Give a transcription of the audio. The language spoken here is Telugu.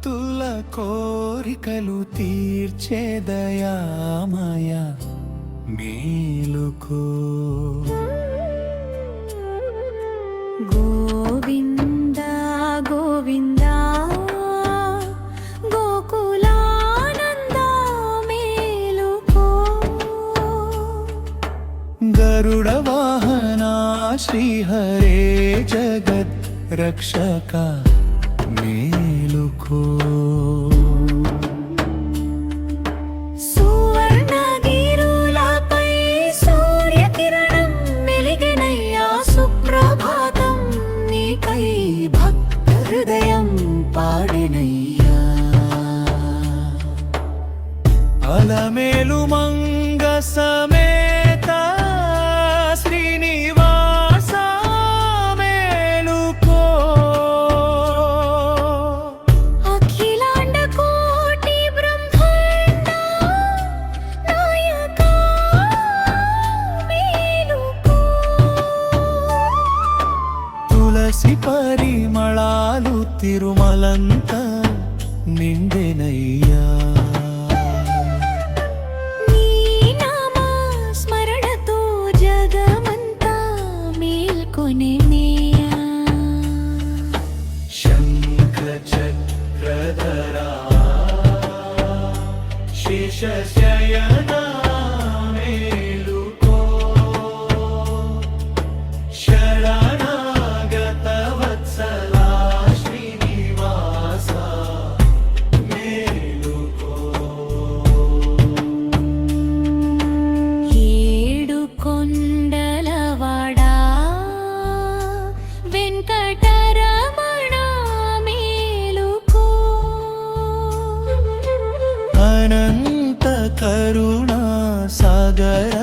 భక్తుల కోరికలు తీర్చే దయామయ మేలుకో. గోవింద గోవింద గోకులానంద మేలుకో. గరుడ వాహన శ్రీహరే జగత్ రక్షక మేలుకో. సువర్ణగిరులపై సూర్యకిరణం వెలిగినయ్యా సుప్రభాతం నీకై భక్త హృదయం పాడినయ్యా. అలమేలు మంగ సమేత శ్రీనివాస మేలుకో. అఖిలాండ కోటి బ్రహ్మాండ నాయక మేలుకో. తులసి పరిమళాలు తిరుమలంత నిండెనయ్యా. నీ నామ స్మరణతో జగమంతా మేల్కొనెనయ్యా. శంఖ చక్రధరా శేషశయనా మేలుకో. శరణాగత వత్సలా శ్రీనివాస మేలుకో. ఏడు కొండలవాడా వెంకటరమణ మేలుకో. అనంత కరుణా సాగర